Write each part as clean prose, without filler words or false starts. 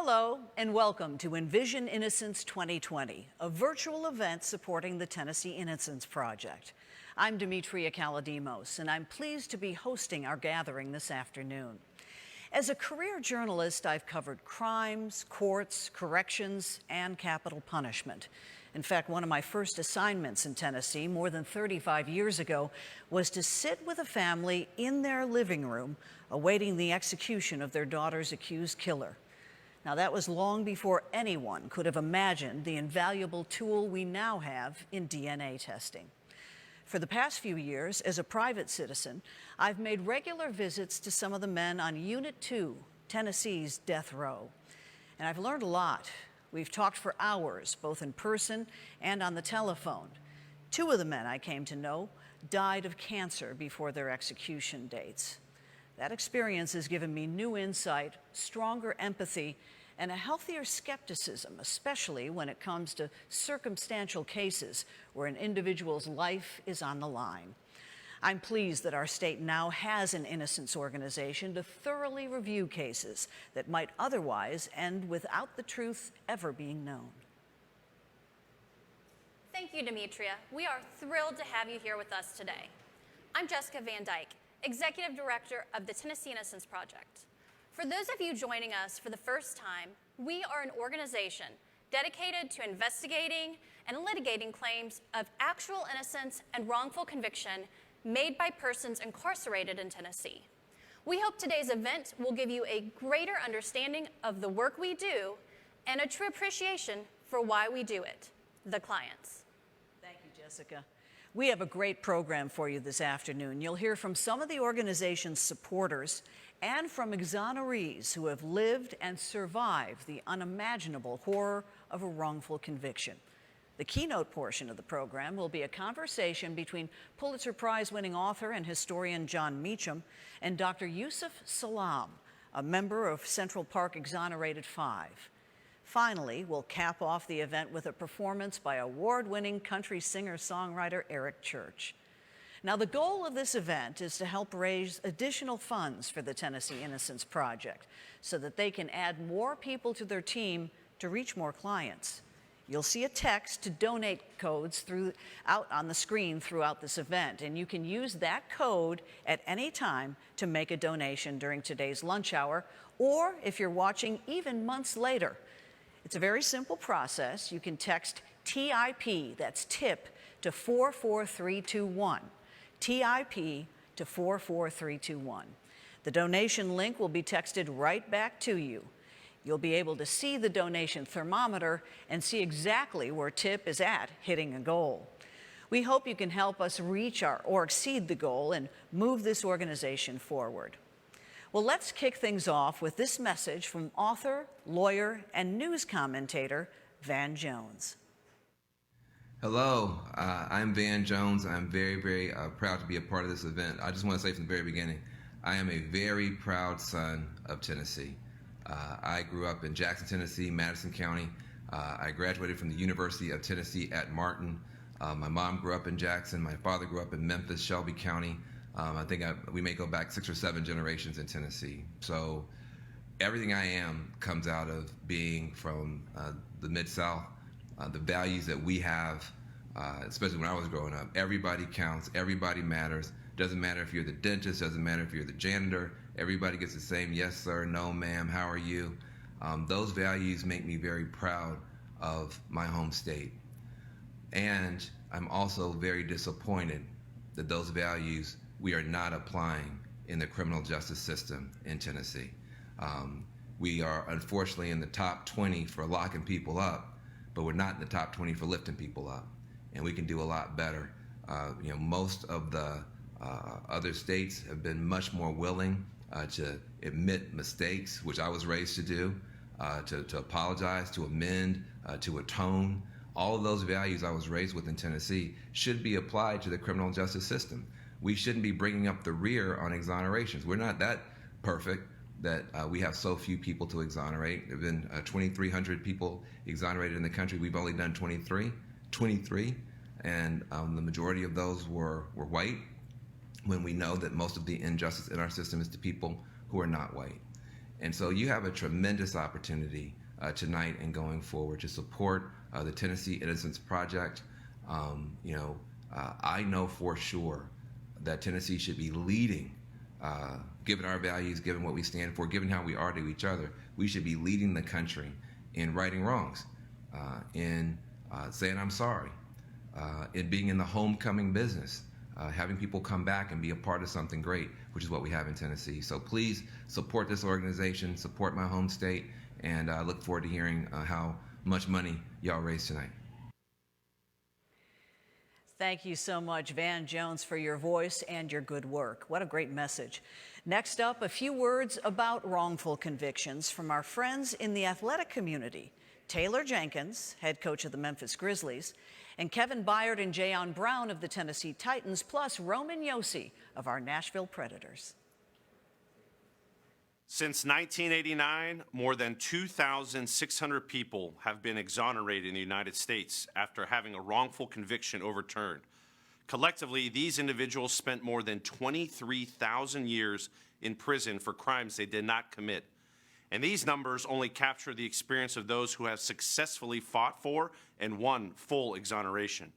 Hello and welcome to Envision Innocence 2020, a virtual event supporting the Tennessee Innocence Project. I'm Demetria Kaladimos, and I'm pleased to be hosting our gathering this afternoon. As a career journalist, I've covered crimes, courts, corrections, and capital punishment. In fact, one of my first assignments in Tennessee more than 35 years ago was to sit with a family in their living room awaiting the execution of their daughter's accused killer. Now, that was long before anyone could have imagined the invaluable tool we now have in DNA testing. For the past few years, as a private citizen, I've made regular visits to some of the men on Unit 2, Tennessee's death row. And I've learned a lot. We've talked for hours, both in person and on the telephone. Two of the men I came to know died of cancer before their execution dates. That experience has given me new insight, stronger empathy, and a healthier skepticism, especially when it comes to circumstantial cases where an individual's life is on the line. I'm pleased that our state now has an innocence organization to thoroughly review cases that might otherwise end without the truth ever being known. Thank you, Demetria. We are thrilled to have you here with us today. I'm Jessica Van Dyke, Executive Director of the Tennessee Innocence Project. For those of you joining us for the first time, we are an organization dedicated to investigating and litigating claims of actual innocence and wrongful conviction made by persons incarcerated in Tennessee. We hope today's event will give you a greater understanding of the work we do and a true appreciation for why we do it, the clients. Thank you, Jessica. We have a great program for you this afternoon. You'll hear from some of the organization's supporters and from exonerees who have lived and survived the unimaginable horror of a wrongful conviction. The keynote portion of the program will be a conversation between Pulitzer Prize-winning author and historian John Meacham and Dr. Yusuf Salaam, a member of Central Park Exonerated 5. Finally, we'll cap off the event with a performance by award-winning country singer-songwriter Eric Church. Now, the goal of this event is to help raise additional funds for the Tennessee Innocence Project so that they can add more people to their team to reach more clients. You'll see a text to donate codes out on the screen throughout this event, and you can use that code at any time to make a donation during today's lunch hour, or if you're watching even months later. It's a very simple process. You can text TIP, that's TIP, to 44321. TIP to 44321. The donation link will be texted right back to you. You'll be able to see the donation thermometer and see exactly where TIP is at hitting a goal. We hope you can help us reach or exceed the goal and move this organization forward. Well, let's kick things off with this message from author, lawyer, and news commentator Van Jones. Hello, I'm Van Jones. I'm very proud to be a part of this event. I just want to say from the very beginning, I am a very proud son of Tennessee. I grew up in Jackson, Tennessee, Madison County. I graduated from the University of Tennessee at Martin. My mom grew up in Jackson. My father grew up in Memphis, Shelby County. I think we may go back 6 or 7 generations in Tennessee. So everything I am comes out of being from the Mid-South. The values that we have, especially when I was growing up, everybody counts, everybody matters. Doesn't matter if you're the dentist, doesn't matter if you're the janitor, everybody gets the same yes sir, no ma'am, how are you? Those values make me very proud of my home state. And I'm also very disappointed that those values we are not applying in the criminal justice system in Tennessee. We are unfortunately in the top 20 for locking people up, but we're not in the top 20 for lifting people up, and we can do a lot better. Most of the other states have been much more willing to admit mistakes, which I was raised to do, to apologize, to amend, to atone. All of those values I was raised with in Tennessee should be applied to the criminal justice system. We shouldn't be bringing up the rear on exonerations. We're not that perfect that we have so few people to exonerate. There have been 2,300 people exonerated in the country. We've only done 23, and the majority of those were white, when we know that most of the injustice in our system is to people who are not white. And so you have a tremendous opportunity tonight and going forward to support the Tennessee Innocence Project. I know for sure that Tennessee should be leading, given our values, given what we stand for, given how we are to each other. We should be leading the country in righting wrongs, in saying I'm sorry, in being in the homecoming business, having people come back and be a part of something great, which is what we have in Tennessee. So please support this organization, support my home state, and I look forward to hearing how much money y'all raise tonight. Thank you so much, Van Jones, for your voice and your good work. What a great message. Next up, a few words about wrongful convictions from our friends in the athletic community. Taylor Jenkins, head coach of the Memphis Grizzlies, and Kevin Byard and Jayon Brown of the Tennessee Titans, plus Roman Yossi of our Nashville Predators. Since 1989, more than 2,600 people have been exonerated in the United States after having a wrongful conviction overturned. Collectively, these individuals spent more than 23,000 years in prison for crimes they did not commit. And these numbers only capture the experience of those who have successfully fought for and won full exoneration.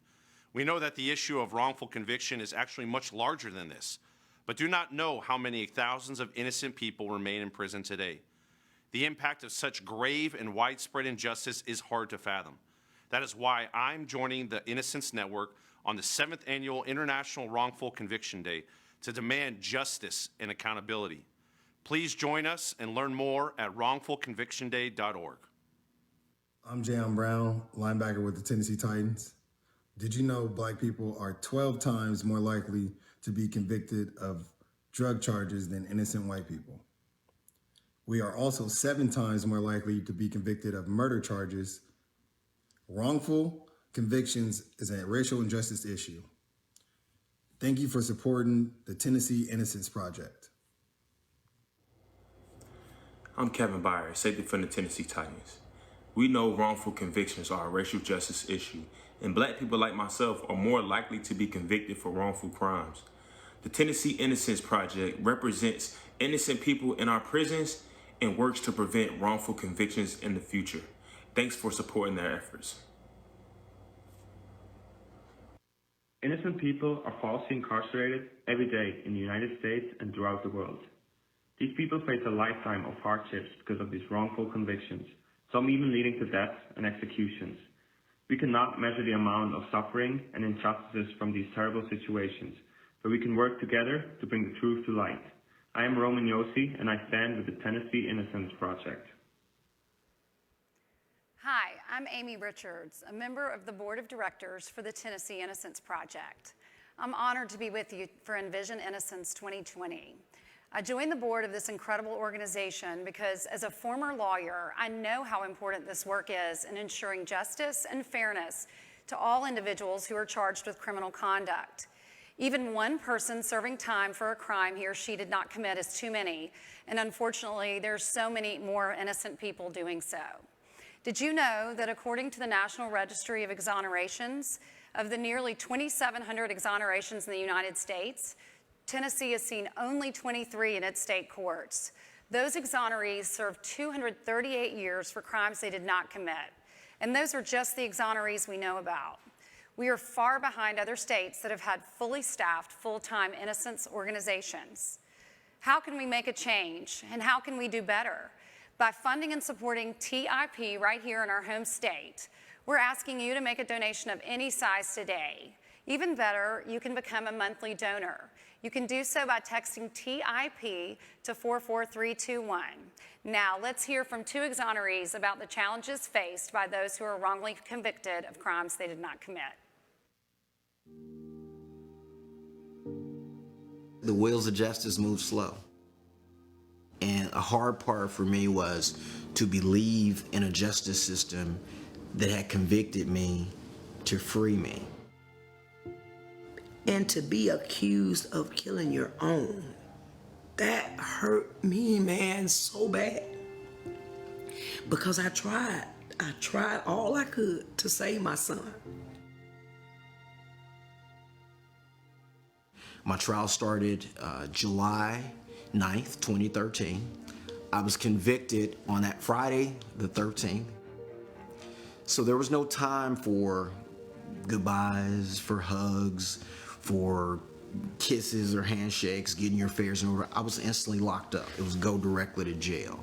We know that the issue of wrongful conviction is actually much larger than this, but do not know how many thousands of innocent people remain in prison today. The impact of such grave and widespread injustice is hard to fathom. That is why I'm joining the Innocence Network on the 7th Annual International Wrongful Conviction Day to demand justice and accountability. Please join us and learn more at wrongfulconvictionday.org. I'm Jayon Brown, linebacker with the Tennessee Titans. Did you know black people are 12 times more likely to be convicted of drug charges than innocent white people? We are also 7 times more likely to be convicted of murder charges. Wrongful convictions is a racial injustice issue. Thank you for supporting the Tennessee Innocence Project. I'm Kevin Byard, safety from the Tennessee Titans. We know wrongful convictions are a racial justice issue, and black people like myself are more likely to be convicted for wrongful crimes. The Tennessee Innocence Project represents innocent people in our prisons and works to prevent wrongful convictions in the future. Thanks for supporting their efforts. Innocent people are falsely incarcerated every day in the United States and throughout the world. These people face a lifetime of hardships because of these wrongful convictions, some even leading to death and executions. We cannot measure the amount of suffering and injustices from these terrible situations, but we can work together to bring the truth to light. I am Roman Yossi, and I stand with the Tennessee Innocence Project. Hi, I'm Amy Richards, a member of the Board of Directors for the Tennessee Innocence Project. I'm honored to be with you for Envision Innocence 2020. I joined the board of this incredible organization because as a former lawyer, I know how important this work is in ensuring justice and fairness to all individuals who are charged with criminal conduct. Even one person serving time for a crime he or she did not commit is too many, and unfortunately, there's so many more innocent people doing so. Did you know that according to the National Registry of Exonerations, of the nearly 2,700 exonerations in the United States, Tennessee has seen only 23 in its state courts. Those exonerees served 238 years for crimes they did not commit. And those are just the exonerees we know about. We are far behind other states that have had fully staffed, full-time innocence organizations. How can we make a change, and how can we do better? By funding and supporting TIP right here in our home state. We're asking you to make a donation of any size today. Even better, you can become a monthly donor. You can do so by texting TIP to 44321. Now, let's hear from 2 exonerees about the challenges faced by those who are wrongly convicted of crimes they did not commit. The wheels of justice move slow. And a hard part for me was to believe in a justice system that had convicted me to free me. And to be accused of killing your own, that hurt me, man, so bad. Because I tried all I could to save my son. My trial started July 9th, 2013. I was convicted on that Friday, the 13th. So there was no time for goodbyes, for hugs, for kisses or handshakes, getting your affairs in order. I was instantly locked up. It was go directly to jail.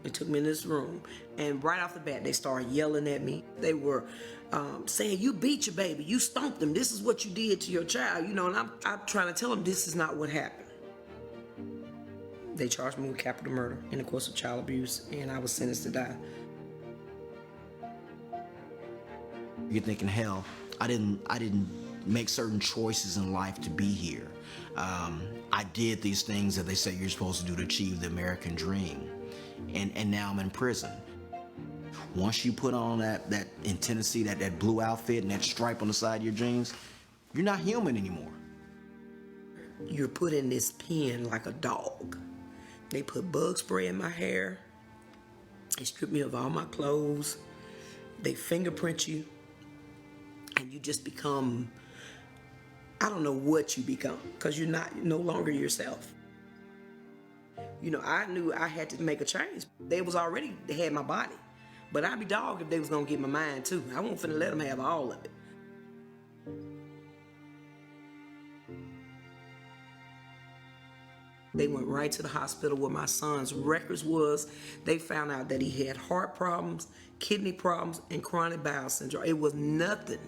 They took me in this room, and right off the bat, they started yelling at me. They were saying, "You beat your baby, you stomped him, this is what you did to your child," you know, and I'm trying to tell them this is not what happened. They charged me with capital murder in the course of child abuse, and I was sentenced to die. You're thinking, hell, I didn't make certain choices in life to be here. I did these things that they say you're supposed to do to achieve the American dream. And now I'm in prison. Once you put on that in Tennessee, that blue outfit and that stripe on the side of your jeans, you're not human anymore. You're put in this pen like a dog. They put bug spray in my hair. They strip me of all my clothes. They fingerprint you. And you just become, I don't know what you become, because you're no longer yourself. You know, I knew I had to make a change. They had my body. But I'd be dogged if they was gonna get my mind too. I wasn't finna let them have all of it. They went right to the hospital where my son's records was. They found out that he had heart problems, kidney problems, and chronic bowel syndrome. It was nothing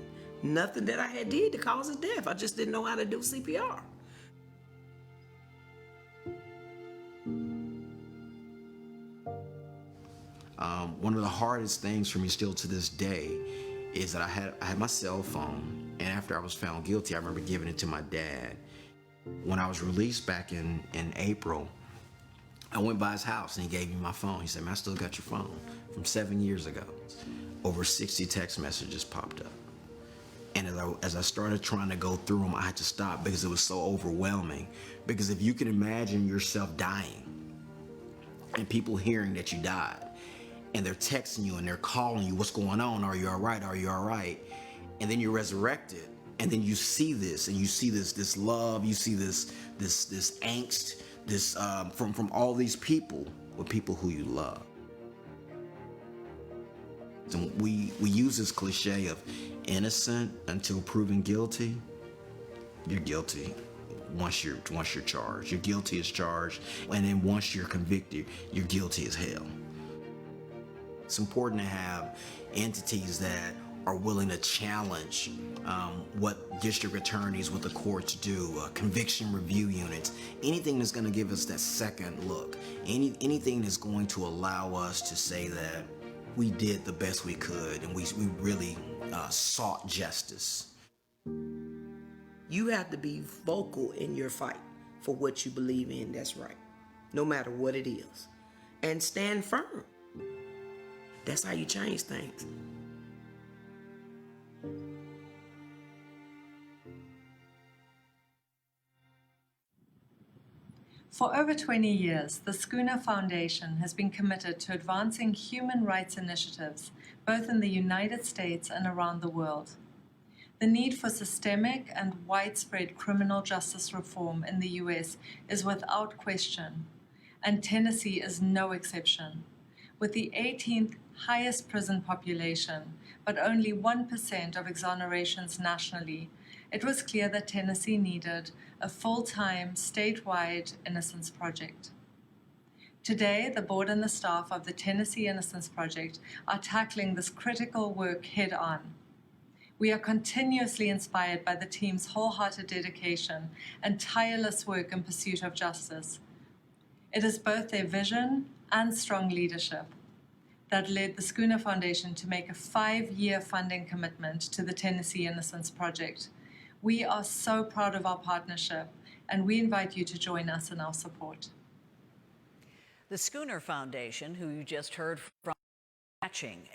that I had did to cause his death. I just didn't know how to do CPR. One of the hardest things for me still to this day is that I had my cell phone, and after I was found guilty, I remember giving it to my dad. When I was released back in April, I went by his house and he gave me my phone. He said, "Man, I still got your phone from 7 years ago." Over 60 text messages popped up. And as I started trying to go through them, I had to stop because it was so overwhelming. Because if you can imagine yourself dying and people hearing that you died, and they're texting you and they're calling you, "What's going on? Are you all right? Are you all right?" And then you're resurrected, and then you see this, and you see this love, you see this angst, this from all these people with people who you love. And we use this cliche of innocent until proven guilty. You're guilty once you're charged. You're guilty as charged, and then once you're convicted, you're guilty as hell. It's important to have entities that are willing to challenge what district attorneys, what the courts do, conviction review units, anything that's going to give us that second look, anything that's going to allow us to say that we did the best we could and we really sought justice. You have to be vocal in your fight for what you believe in that's right, no matter what it is, and stand firm. That's how you change things. For over 20 years, the Schooner Foundation has been committed to advancing human rights initiatives, both in the United States and around the world. The need for systemic and widespread criminal justice reform in the US is without question, and Tennessee is no exception. With the 18th highest prison population, but only 1% of exonerations nationally, it was clear that Tennessee needed a full-time, statewide Innocence Project. Today, the board and the staff of the Tennessee Innocence Project are tackling this critical work head-on. We are continuously inspired by the team's wholehearted dedication and tireless work in pursuit of justice. It is both their vision and strong leadership that led the Schooner Foundation to make a 5-year funding commitment to the Tennessee Innocence Project. We are so proud of our partnership, and we invite you to join us in our support. The Schooner Foundation, who you just heard from, matching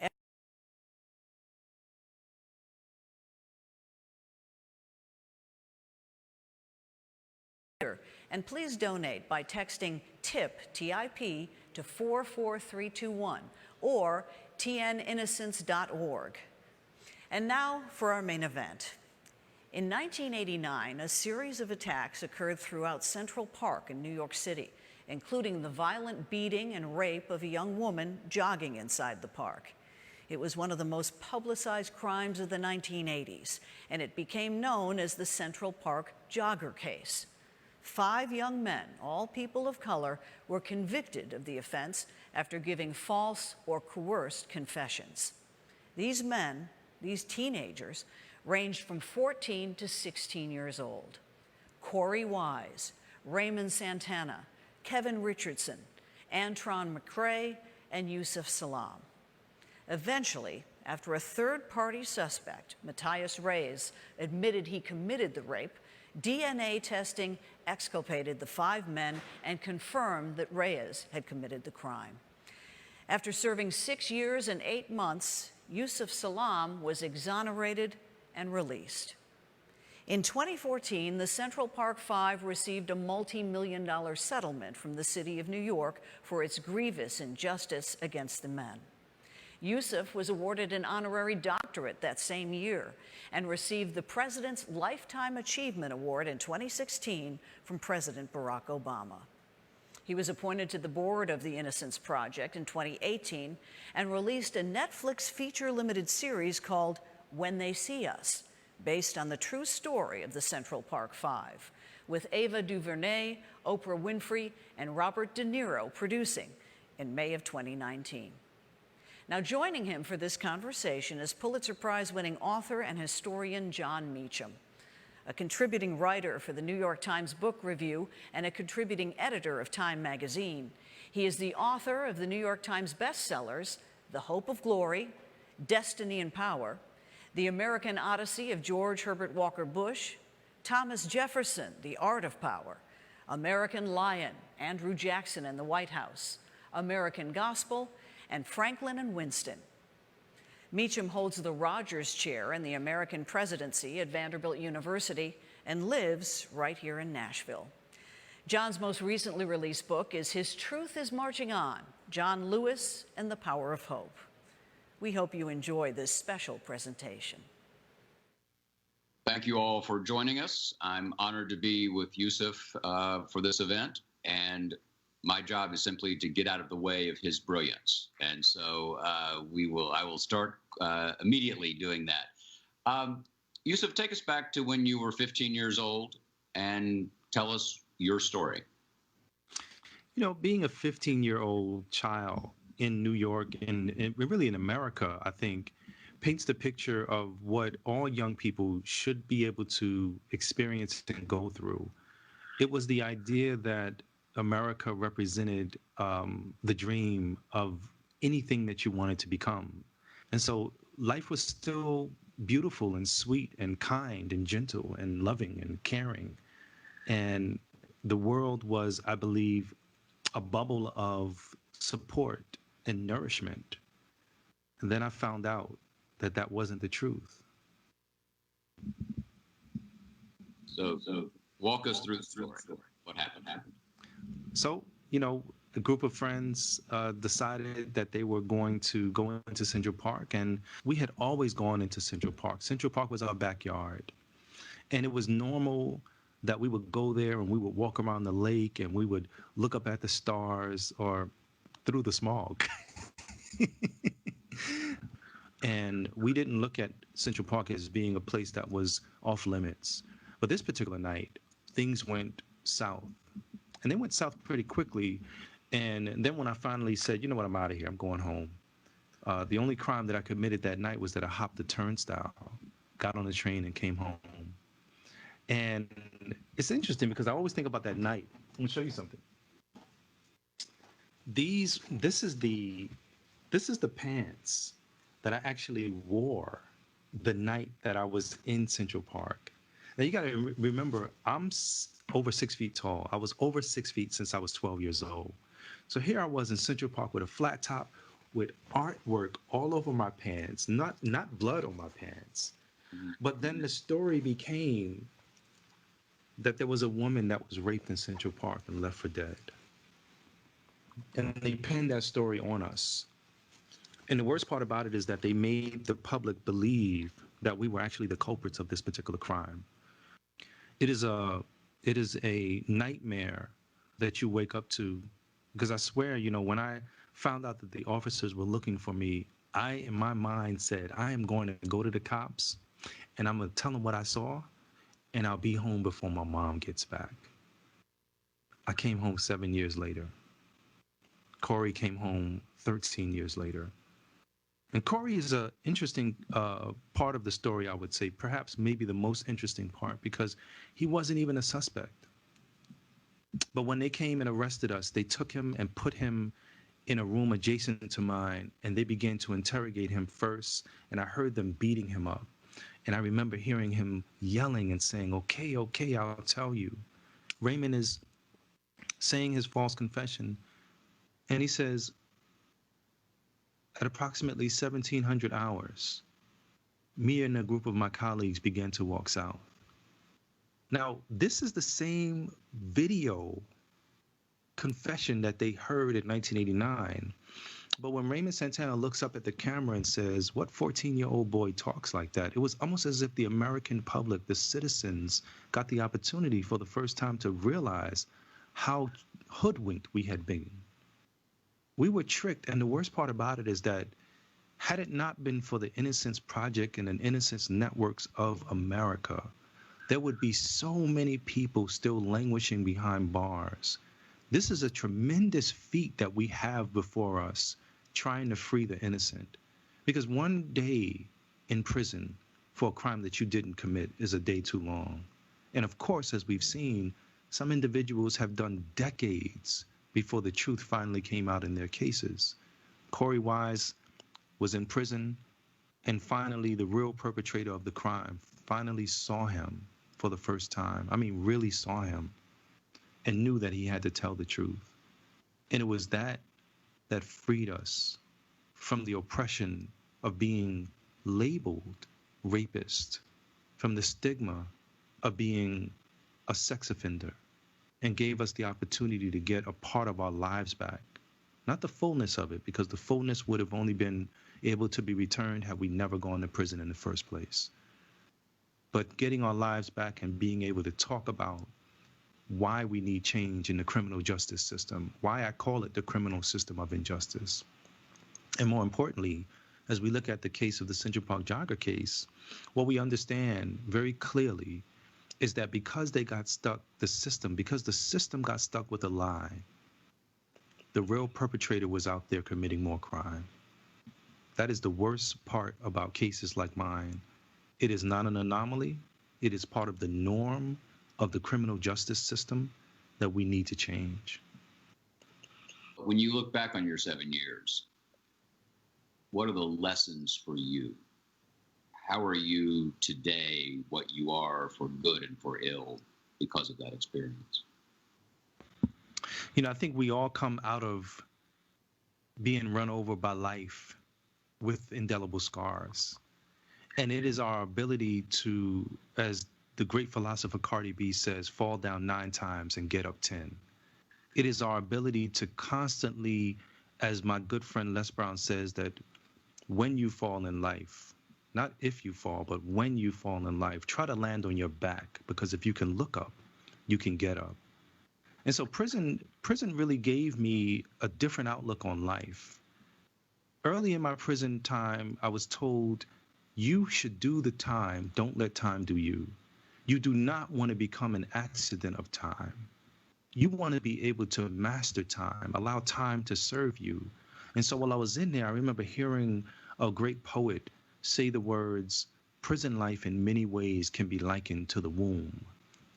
and please donate by texting TIP, T-I-P, to 44321 or tninnocence.org. And now for our main event. In 1989, a series of attacks occurred throughout Central Park in New York City, including the violent beating and rape of a young woman jogging inside the park. It was one of the most publicized crimes of the 1980s, and it became known as the Central Park jogger case. 5 young men, all people of color, were convicted of the offense after giving false or coerced confessions. These men, these teenagers, ranged from 14 to 16 years old. Corey Wise, Raymond Santana, Kevin Richardson, Antron McCrae, and Yusuf Salam. Eventually, after a third-party suspect, Matthias Reyes, admitted he committed the rape, DNA testing exculpated the 5 men and confirmed that Reyes had committed the crime. After serving 6 years and 8 months, Yusuf Salam was exonerated and released. In 2014, the Central Park Five received a multi-million-dollar settlement from the city of New York for its grievous injustice against the men. Yusuf was awarded an honorary doctorate that same year and received the President's Lifetime Achievement Award in 2016 from President Barack Obama. He was appointed to the board of the Innocence Project in 2018 and released a Netflix feature-limited series called When They See Us, based on the true story of the Central Park Five, with Ava DuVernay, Oprah Winfrey, and Robert De Niro producing in May of 2019. Now, joining him for this conversation is Pulitzer Prize-winning author and historian Jon Meacham, a contributing writer for the New York Times Book Review and a contributing editor of Time magazine. He is the author of the New York Times bestsellers, The Hope of Glory, Destiny and Power, The American Odyssey of George Herbert Walker Bush, Thomas Jefferson, The Art of Power, American Lion, Andrew Jackson and the White House, American Gospel, and Franklin and Winston. Meacham holds the Rogers Chair in the American Presidency at Vanderbilt University and lives right here in Nashville. John's most recently released book is His Truth is Marching On, John Lewis and the Power of Hope. We hope you enjoy this special presentation. Thank you all for joining us. I'm honored to be with Yusuf for this event, and my job is simply to get out of the way of his brilliance. And so I will start immediately doing that. Yusuf, take us back to when you were 15 years old and tell us your story. You know, being a 15-year-old child in New York and really in America, I think, paints the picture of what all young people should be able to experience and go through. It was the idea that America represented the dream of anything that you wanted to become. And so life was still beautiful and sweet and kind and gentle and loving and caring. And the world was, I believe, a bubble of support and nourishment. And then I found out that that wasn't the truth. So walk us through the story. What happened? So, you know, a group of friends decided that they were going to go into Central Park, and we had always gone into Central Park. Central Park was our backyard, and it was normal that we would go there and we would walk around the lake and we would look up at the stars or through the smog. And we didn't look at Central Park as being a place that was off limits. But this particular night, things went south. And they went south pretty quickly. And then when I finally said, you know what, I'm out of here, I'm going home. The only crime that I committed that night was that I hopped the turnstile, got on the train and came home. And it's interesting because I always think about that night. Let me show you something. This is the pants that I actually wore the night that I was in Central Park. Now you got to remember, I'm over 6 feet tall. I was over 6 feet since I was 12 years old. So here I was in Central Park with a flat top, with artwork all over my pants, not blood on my pants. But then the story became that there was a woman that was raped in Central Park and left for dead. And they pinned that story on us. And the worst part about it is that they made the public believe that we were actually the culprits of this particular crime. It is a nightmare that you wake up to, because I swear, when I found out that the officers were looking for me, I, in my mind, said, I am going to go to the cops and I'm going to tell them what I saw, and I'll be home before my mom gets back. I came home 7 years later. Corey came home 13 years later. And Corey is an interesting part of the story, I would say, perhaps maybe the most interesting part, because he wasn't even a suspect. But when they came and arrested us, they took him and put him in a room adjacent to mine, and they began to interrogate him first, and I heard them beating him up. And I remember hearing him yelling and saying, okay, okay, I'll tell you. Raymond is saying his false confession, and he says, at approximately 1700 hours, me and a group of my colleagues began to walk south. Now, this is the same video confession that they heard in 1989. But when Raymond Santana looks up at the camera and says, what 14-year-old boy talks like that? It was almost as if the American public, the citizens, got the opportunity for the first time to realize how hoodwinked we had been. We were tricked, and the worst part about it is that had it not been for the Innocence Project and the Innocence Networks of America, there would be so many people still languishing behind bars. This is a tremendous feat that we have before us, trying to free the innocent. Because one day in prison for a crime that you didn't commit is a day too long. And of course, as we've seen, some individuals have done decades before the truth finally came out in their cases. Corey Wise was in prison, and finally the real perpetrator of the crime finally saw him for the first time. I mean, really saw him, and knew that he had to tell the truth. And it was that freed us from the oppression of being labeled rapist, from the stigma of being a sex offender, and gave us the opportunity to get a part of our lives back. Not the fullness of it, because the fullness would have only been able to be returned had we never gone to prison in the first place. But getting our lives back and being able to talk about why we need change in the criminal justice system, why I call it the criminal system of injustice. And more importantly, as we look at the case of the Central Park jogger case, what we understand very clearly is that because they got stuck, because the system got stuck with a lie, the real perpetrator was out there committing more crime. That is the worst part about cases like mine. It is not an anomaly. It is part of the norm of the criminal justice system that we need to change. When you look back on your 7 years, what are the lessons for you? How are you today what you are for good and for ill because of that experience? I think we all come out of being run over by life with indelible scars. And it is our ability to, as the great philosopher Cardi B says, fall down 9 times and get up 10. It is our ability to constantly, as my good friend Les Brown says, that when you fall in life, not if you fall, but when you fall in life, try to land on your back, because if you can look up, you can get up. And so prison really gave me a different outlook on life. Early in my prison time, I was told, you should do the time, don't let time do you. You do not want to become an accident of time. You want to be able to master time, allow time to serve you. And so while I was in there, I remember hearing a great poet say the words, prison life in many ways can be likened to the womb.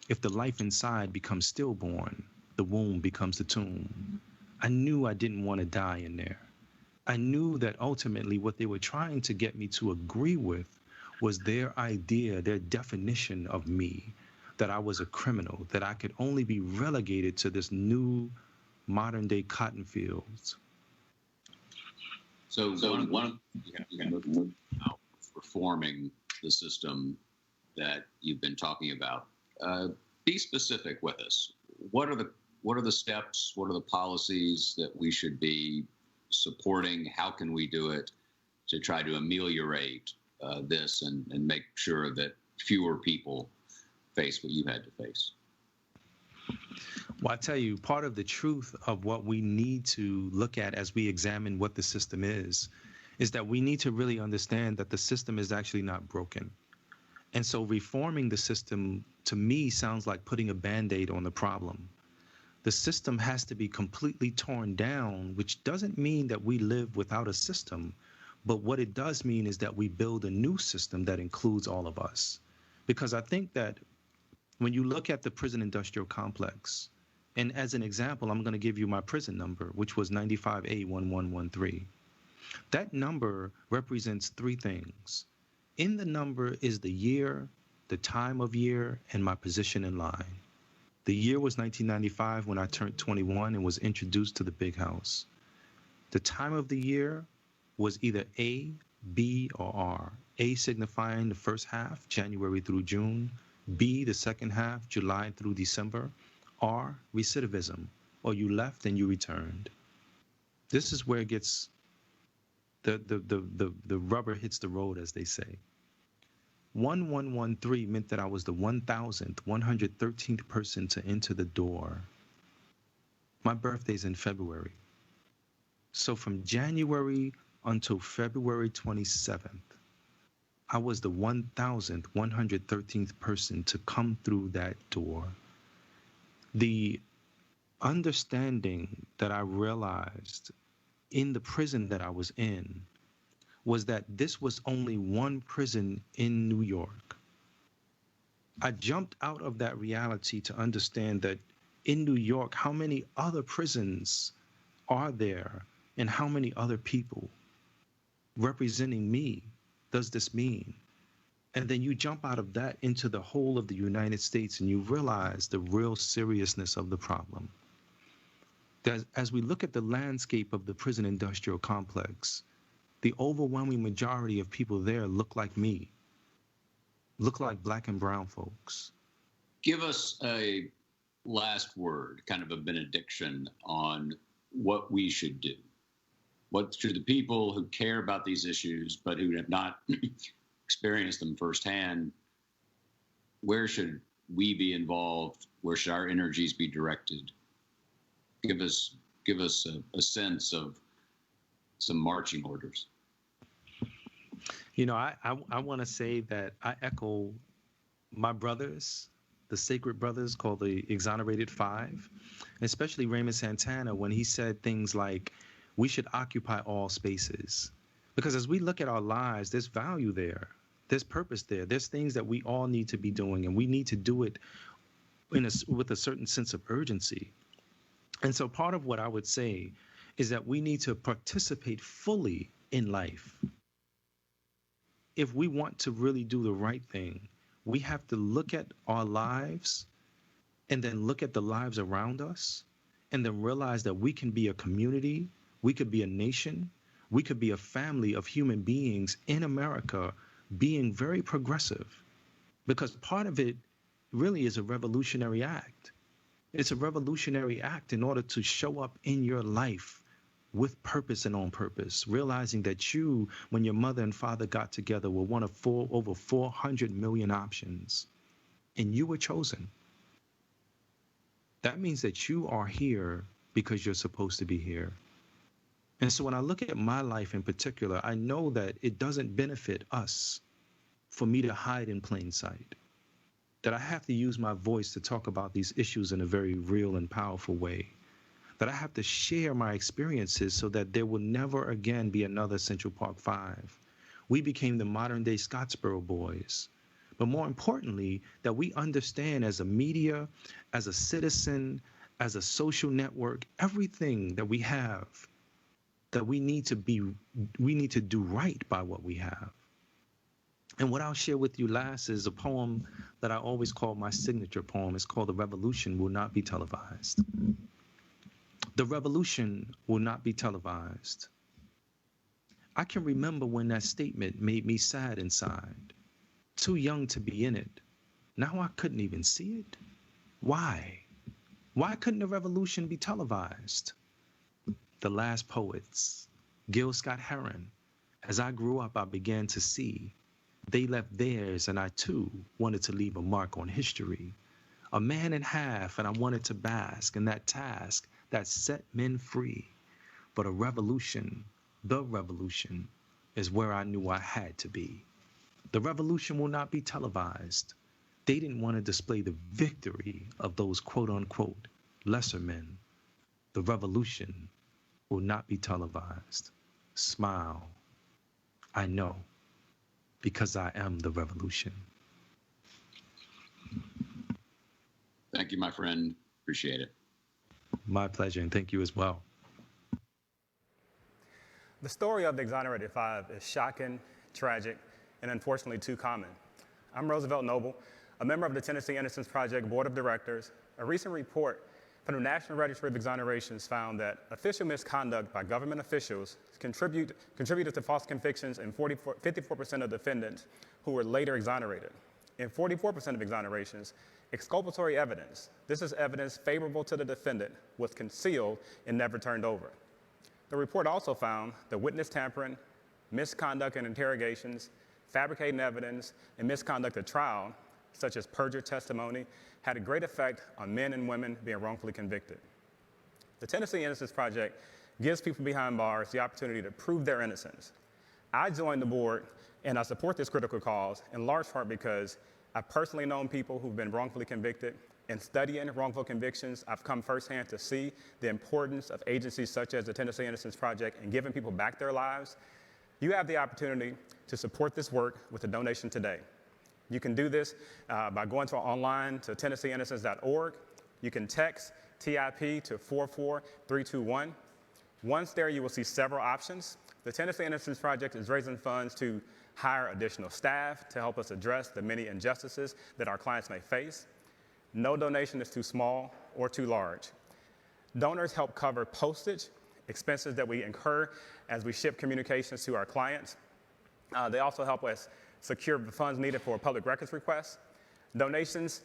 If the life inside becomes stillborn, the womb becomes the tomb. I knew I didn't want to die in there. I knew that ultimately what they were trying to get me to agree with was their idea, their definition of me, that I was a criminal, that I could only be relegated to this new modern day cotton fields. So one of reforming the system that you've been talking about, be specific with us. What are the steps? What are the policies that we should be supporting? How can we do it? to try to ameliorate this and make sure that fewer people face what you had to face? Well, I tell you, part of the truth of what we need to look at as we examine what the system is that we need to really understand that the system is actually not broken. And so reforming the system, to me, sounds like putting a Band-Aid on the problem. The system has to be completely torn down, which doesn't mean that we live without a system, but what it does mean is that we build a new system that includes all of us. Because I think that when you look at the prison industrial complex, and as an example, I'm going to give you my prison number, which was 95A1113. That number represents three things. In the number is the year, the time of year, and my position in line. The year was 1995 when I turned 21 and was introduced to the big house. The time of the year was either A, B, or R. A signifying the first half, January through June. B, the second half, July through December. R, recidivism, or you left and you returned. This is where it gets, the rubber hits the road, as they say. 1113 meant that I was the 1,113th person to enter the door. My birthday's in February. So from January until February 27th, I was the 1,113th person to come through that door. The understanding that I realized in the prison that I was in was that this was only one prison in New York. I jumped out of that reality to understand that in New York, how many other prisons are there and how many other people representing me does this mean? And then you jump out of that into the whole of the United States and you realize the real seriousness of the problem. As we look at the landscape of the prison industrial complex, the overwhelming majority of people there look like me, look like Black and brown folks. Give us a last word, kind of a benediction on what we should do. What should the people who care about these issues but who have not experienced them firsthand, where should we be involved? Where should our energies be directed? Give us a sense of some marching orders. You know, I want to say that I echo my brothers, the sacred brothers called the Exonerated Five, especially Raymond Santana when he said things like, we should occupy all spaces. Because as we look at our lives, there's value there. There's purpose there. There's things that we all need to be doing, and we need to do it with a certain sense of urgency. And so part of what I would say is that we need to participate fully in life. If we want to really do the right thing, we have to look at our lives and then look at the lives around us and then realize that we can be a community, we could be a nation, we could be a family of human beings in America being very progressive. Because part of it really is a revolutionary act. It's a revolutionary act in order to show up in your life with purpose and on purpose, realizing that you, when your mother and father got together, were one of over 400 million options, and you were chosen. That means that you are here because you're supposed to be here. And so when I look at my life in particular, I know that it doesn't benefit us for me to hide in plain sight, that I have to use my voice to talk about these issues in a very real and powerful way, that I have to share my experiences so that there will never again be another Central Park 5. We became the modern day Scottsboro Boys. But more importantly, that we understand as a media, as a citizen, as a social network, everything that we have, that we need to do right by what we have. And what I'll share with you last is a poem that I always call my signature poem. It's called The Revolution Will Not Be Televised. The revolution will not be televised. I can remember when that statement made me sad inside. Too young to be in it. Now I couldn't even see it. Why? Why couldn't the revolution be televised? The Last Poets, Gil Scott-Heron, As I grew up, I began to see they left theirs, and I too wanted to leave a mark on history. A man and a half, and I wanted to bask in that task that set men free. But a revolution, the revolution, is where I knew I had to be. The revolution will not be televised. They didn't want to display the victory of those quote-unquote lesser men. The revolution will not be televised. Smile. I know, because I am the revolution. Thank you, my friend. Appreciate it. My pleasure, and thank you as well. The story of the Exonerated Five is shocking, tragic, and unfortunately too common. I'm Roosevelt Noble, a member of the Tennessee Innocence Project Board of Directors. A recent report from the National Registry of Exonerations found that official misconduct by government officials contributed to false convictions in 54% of defendants who were later exonerated. In 44% of exonerations, exculpatory evidence, this is evidence favorable to the defendant, was concealed and never turned over. The report also found that witness tampering, misconduct in interrogations, fabricating evidence, and misconduct at trial, such as perjured testimony, had a great effect on men and women being wrongfully convicted. The Tennessee Innocence Project gives people behind bars the opportunity to prove their innocence. I joined the board and I support this critical cause in large part because I've personally known people who've been wrongfully convicted. In studying wrongful convictions, I've come firsthand to see the importance of agencies such as the Tennessee Innocence Project in giving people back their lives. You have the opportunity to support this work with a donation today. You can do this by going online to TennesseeInnocence.org. You can text TIP to 44321. Once there, you will see several options. The Tennessee Innocence Project is raising funds to hire additional staff to help us address the many injustices that our clients may face. No donation is too small or too large. Donors help cover postage, expenses that we incur as we ship communications to our clients. They also help us secure the funds needed for public records requests. Donations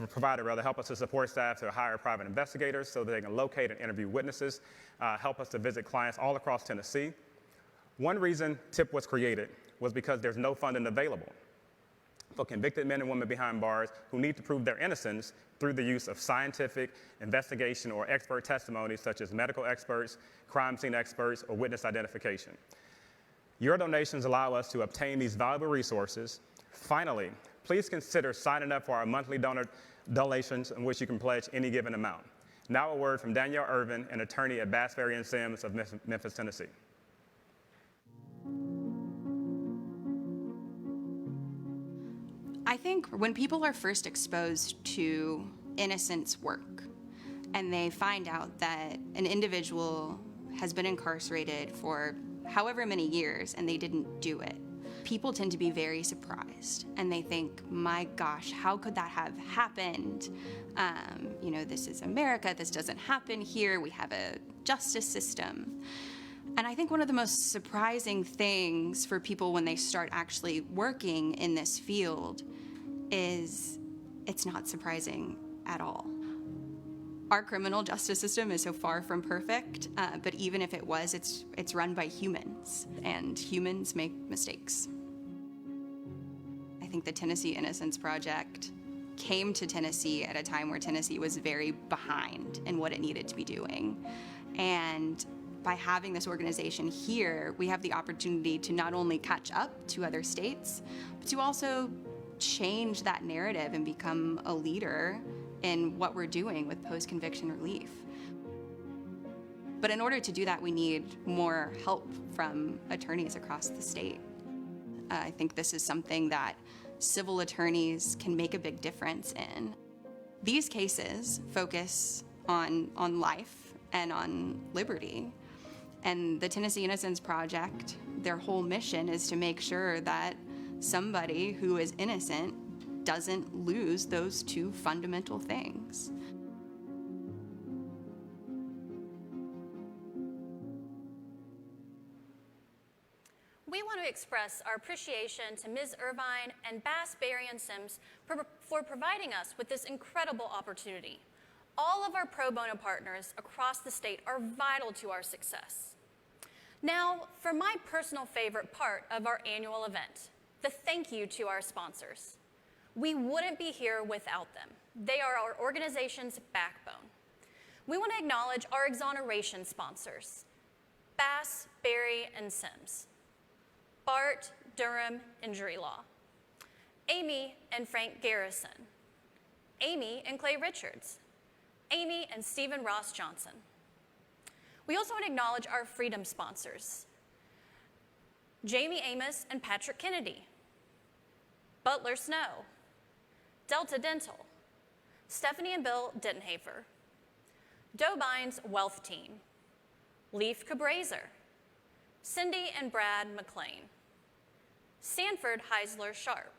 provided help us to support staff to hire private investigators so that they can locate and interview witnesses, help us to visit clients all across Tennessee. One reason TIP was created was because there's no funding available for convicted men and women behind bars who need to prove their innocence through the use of scientific investigation or expert testimony such as medical experts, crime scene experts, or witness identification. Your donations allow us to obtain these valuable resources. Finally, please consider signing up for our monthly donations in which you can pledge any given amount. Now a word from Danielle Irvin, an attorney at Bass, Berry & Sims of Memphis, Tennessee. I think when people are first exposed to innocence work and they find out that an individual has been incarcerated for however many years and they didn't do it, people tend to be very surprised and they think, my gosh, how could that have happened? This is America, this doesn't happen here, we have a justice system. And I think one of the most surprising things for people when they start actually working in this field is it's not surprising at all. Our criminal justice system is so far from perfect, but even if it was, it's run by humans, and humans make mistakes. I think the Tennessee Innocence Project came to Tennessee at a time where Tennessee was very behind in what it needed to be doing. And by having this organization here, we have the opportunity to not only catch up to other states, but to also change that narrative and become a leader in what we're doing with post-conviction relief. But in order to do that, we need more help from attorneys across the state. I think this is something that civil attorneys can make a big difference in. These cases focus on life and on liberty. And the Tennessee Innocence Project, their whole mission is to make sure that somebody who is innocent doesn't lose those two fundamental things. We want to express our appreciation to Ms. Irvine and Bass, Berry & Sims for providing us with this incredible opportunity. All of our pro bono partners across the state are vital to our success. Now, for my personal favorite part of our annual event, the thank you to our sponsors. We wouldn't be here without them. They are our organization's backbone. We want to acknowledge our exoneration sponsors, Bass, Berry, and Sims, Bart, Durham, Injury Law, Amy and Frank Garrison, Amy and Clay Richards, Amy and Stephen Ross Johnson. We also want to acknowledge our freedom sponsors, Jamie Amos and Patrick Kennedy, Butler Snow, Delta Dental, Stephanie and Bill Dittenhafer, Dobine's Wealth Team, Leaf Cabrazer, Cindy and Brad McLean, Sanford Heisler Sharp,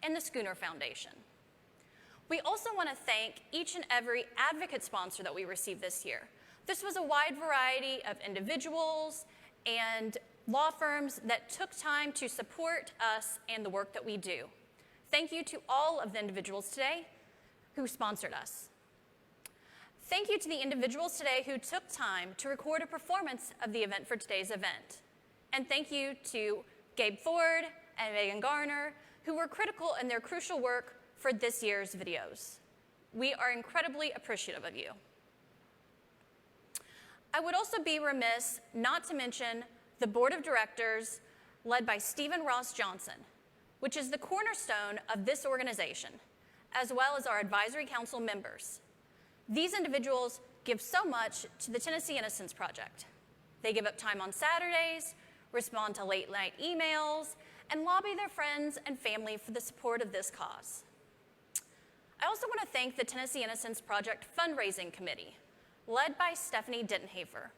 and the Schooner Foundation. We also want to thank each and every advocate sponsor that we received this year. This was a wide variety of individuals and law firms that took time to support us and the work that we do. Thank you to all of the individuals today who sponsored us. Thank you to the individuals today who took time to record a performance of the event for today's event. And thank you to Gabe Ford and Megan Garner, who were critical in their crucial work for this year's videos. We are incredibly appreciative of you. I would also be remiss not to mention the board of directors led by Stephen Ross Johnson, which is the cornerstone of this organization, as well as our advisory council members. These individuals give so much to the Tennessee Innocence Project. They give up time on Saturdays, respond to late-night emails, and lobby their friends and family for the support of this cause. I also want to thank the Tennessee Innocence Project Fundraising Committee, led by Stephanie Dittenhafer,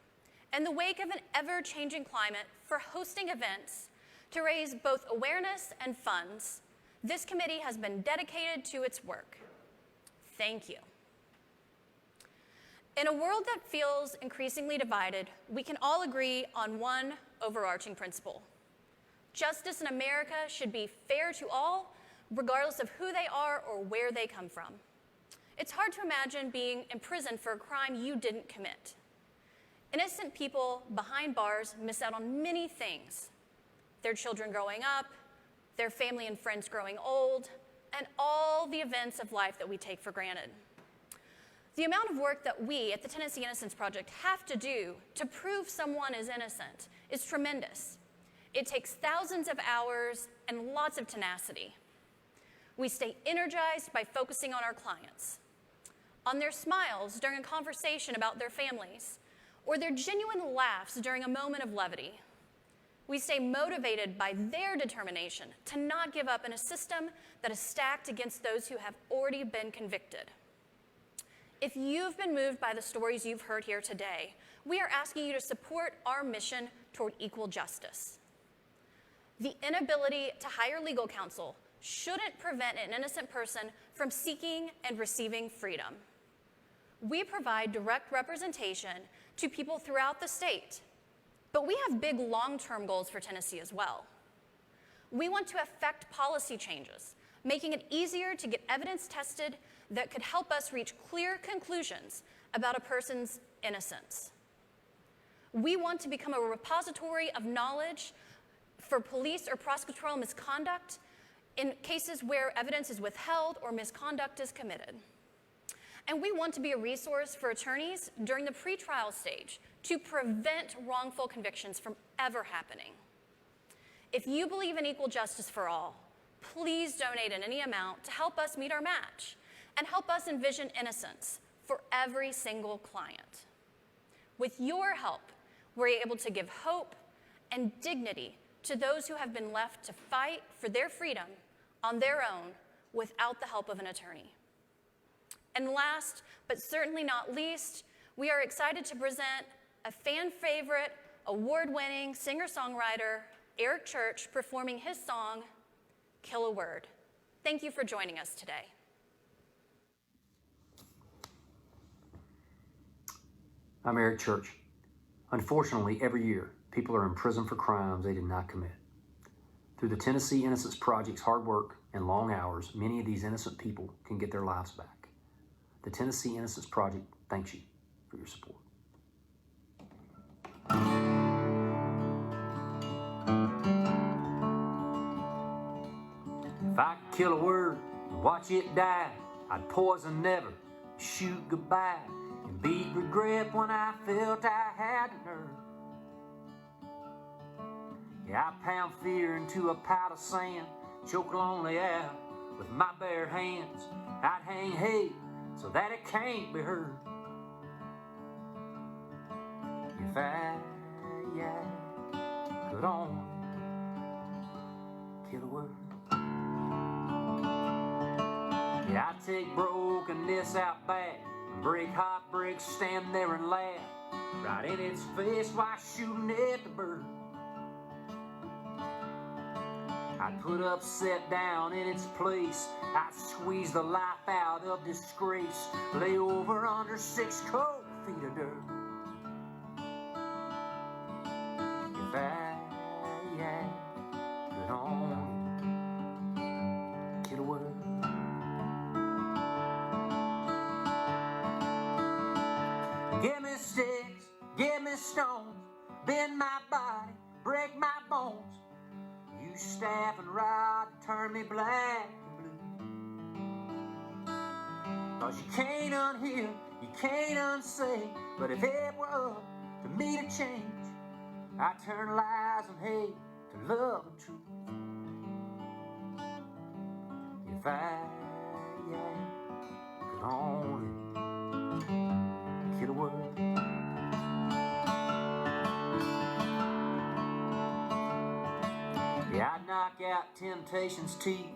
in the wake of an ever-changing climate for hosting events to raise both awareness and funds. This committee has been dedicated to its work. Thank you. In a world that feels increasingly divided, we can all agree on one overarching principle. Justice in America should be fair to all, regardless of who they are or where they come from. It's hard to imagine being imprisoned for a crime you didn't commit. Innocent people behind bars miss out on many things: their children growing up, their family and friends growing old, and all the events of life that we take for granted. The amount of work that we at the Tennessee Innocence Project have to do to prove someone is innocent is tremendous. It takes thousands of hours and lots of tenacity. We stay energized by focusing on our clients, on their smiles during a conversation about their families, or their genuine laughs during a moment of levity. We stay motivated by their determination to not give up in a system that is stacked against those who have already been convicted. If you've been moved by the stories you've heard here today, we are asking you to support our mission toward equal justice. The inability to hire legal counsel shouldn't prevent an innocent person from seeking and receiving freedom. We provide direct representation to people throughout the state, but we have big long-term goals for Tennessee as well. We want to affect policy changes, making it easier to get evidence tested that could help us reach clear conclusions about a person's innocence. We want to become a repository of knowledge for police or prosecutorial misconduct in cases where evidence is withheld or misconduct is committed. And we want to be a resource for attorneys during the pretrial stage to prevent wrongful convictions from ever happening. If you believe in equal justice for all, please donate in any amount to help us meet our match and help us envision innocence for every single client. With your help, we're able to give hope and dignity to those who have been left to fight for their freedom on their own without the help of an attorney. And last, but certainly not least, we are excited to present a fan favorite, award-winning singer-songwriter, Eric Church, performing his song, Kill a Word. Thank you for joining us today. I'm Eric Church. Unfortunately, every year, people are in prison for crimes they did not commit. Through the Tennessee Innocence Project's hard work and long hours, many of these innocent people can get their lives back. The Tennessee Innocence Project thanks you for your support. If I could kill a word and watch it die, I'd poison never, shoot goodbye, and beat regret when I felt I had the nerve. Yeah, I pound fear into a pile of sand, choke lonely out with my bare hands. I'd hang hate so that it can't be heard. If I could only kill a word. Yeah, I take brokenness out back, break heartbreak, stand there and laugh right in its face while shooting at the bird. I'd put upset down in its place, I'd squeeze the life out of disgrace, lay over under 6 cold feet of dirt. If I could only kill a word. Give me sticks, give me stones, bend my body, break my bones. Use staff and rod to turn me black and blue. 'Cause you can't unheal, you can't unsay, but if it were up to me to change, I'd turn lies and hate to love and truth. If I could only kill a word. Yeah, I'd knock out temptation's teeth,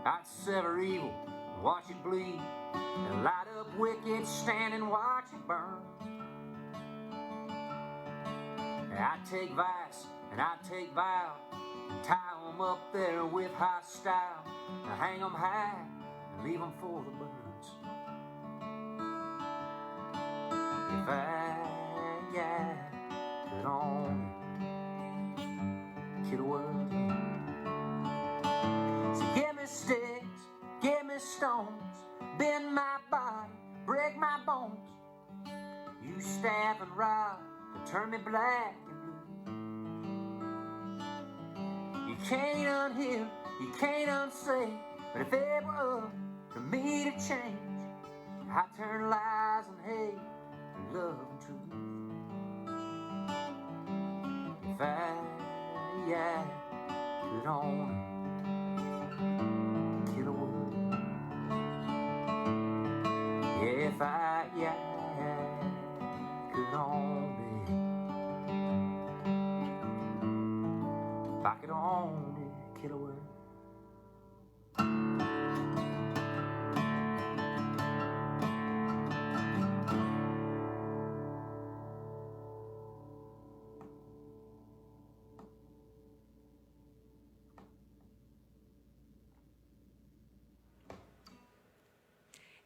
I'd sever evil and watch it bleed, and light up wicked, stand and watch it burn. Yeah, I'd take vice and I'd take vow, and tie them up there with high style, and hang them high and leave them for the birds. If I could only kill a word. So give me sticks, give me stones, bend my body, break my bones. Use staff and rod to turn me black and blue. You can't unheal, you can't unsay, but if it were up to me to change, I'd turn lies and hate to love and truth. If I could only kill a word. Yeah, if I could only, if I could only kill a word.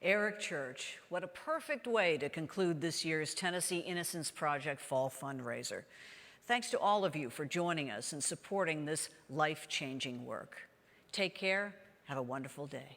Eric Church, what a perfect way to conclude this year's Tennessee Innocence Project Fall Fundraiser. Thanks to all of you for joining us and supporting this life-changing work. Take care. Have a wonderful day.